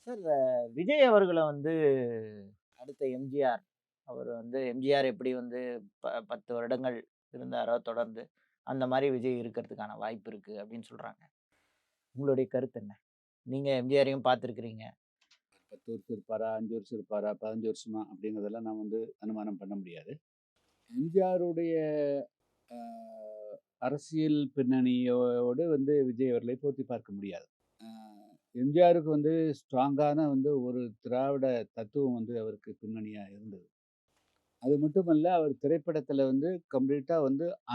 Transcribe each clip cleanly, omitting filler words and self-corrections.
Sir Vijay அவர்கள வந்து அடுத்த எம்ஜிஆர், அவர் வந்து எம்ஜிஆர் எப்படி வந்து 10 வருடங்கள் இருந்தாரோ தொடர்ந்து, அந்த மாரி விஜய் இருக்கிறதுக்கான வாய்ப்பு இருக்கு அப்படின்னு சொல்றாங்க. உங்களுடைய கருத்து என்ன? நீங்க எம்ஜிஆரையும் பார்த்திருக்கிறீங்க. 10 வருஷம் இருப்பாரா? 5 வருஷம் இருப்பாரா? 15 வருஷமா? அப்படிங்கிறதெல்லாம் நான் அனுமானம் பண்ண முடியாது. எம்ஜிஆருடைய அ அரசியல் பின்னணியோடு விஜய் அவர்களை போற்றி பார்க்க முடியாது. அ எம்ஜிஆருக்கு ஸ்ட்ராங்கான ஒரு திராவிட தத்துவம் அவருக்கு பின்னணியா இருந்தது. அது மட்டுமல்ல, அவர் திரைப்படத்தில கம்ப்ளீட்டா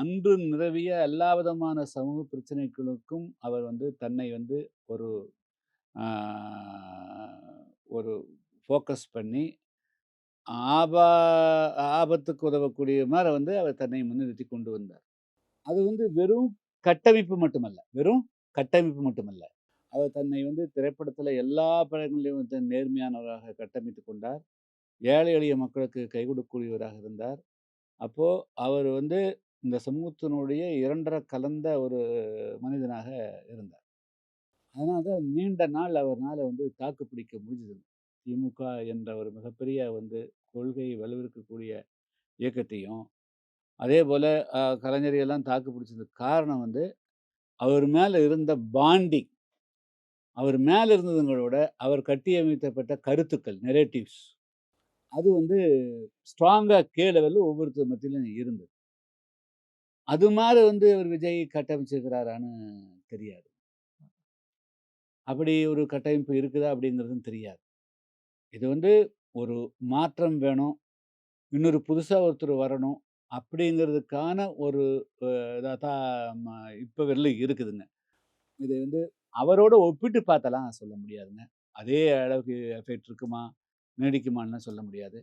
அன்று நிலவிய எல்லா விதமான சமூக பிரச்சனைகளுக்கும் அவர் தன்னை ஒரு ஆ ஒரு ஃபோக்கஸ் பண்ணி, ஆபா ஆபத்துக்கு உதவக்கூடிய மாரி அவர் தன்னை முன்னிறுத்திக் கொண்டு வந்தார். அது வெறும் கட்டமைப்பு மட்டுமல்ல. வெறும் கட்டமைப்பு மட்டுமல்ல. அவர் தன்னை திரைப்படத்தில எல்லா படங்களிலும் நேர்மையானவராக கட்டமைத்துக் கொண்டார். ஏழை எளிய மக்களுக்கு கை கொடுக்கக்கூடியவராக இருந்தார். அப்போ அவர் இந்த சமூகத்தினுடைய 2 கலந்த ஒரு மனிதனாக இருந்தார். அதனால தான் நீண்ட நாள் அவர்னால தாக்கு பிடிக்க முடிஞ்சது. திமுக என்ற ஒரு மிகப்பெரிய கொள்கை வலுவிருக்கக்கூடிய இயக்கத்தையும், அதேபோல கலைஞரை எல்லாம் தாக்கு பிடிச்சதுக்கு காரணம் அவர் மேல இருந்த பாண்டிங். அவர் மேல இருந்ததுங்களோட, அவர் கட்டியமைக்கப்பட்ட கருத்துக்கள், நரேட்டிவ்ஸ் அது ஸ்ட்ராங்கா கீழ லெவல்ல ஒவ்வொருத்தர் மத்தியிலும் இருந்தது. அது மாரி அவர் விஜய் கட்டமைச்சிருக்கிறாரான்னு தெரியாது. அப்படி ஒரு கட்டமைப்பு இருக்குதா அப்படிங்கிறதும் தெரியாது. இது ஒரு மாற்றம் வேணும். இன்னொரு புதுசா ஒருத்தர் வரணும். அப்படிங்கிறதுக்கான ஒரு இதா தான் இப்ப வரையிலும் இருக்குதுங்க. இது அவரோட ஒப்பிட்டு பார்த்தெல்லாம் சொல்ல முடியாதுங்க. அதே அளவுக்கு எஃபெக்ட் இருக்குமா? நீடிக்குமான்னுலாம் சொல்ல முடியாது.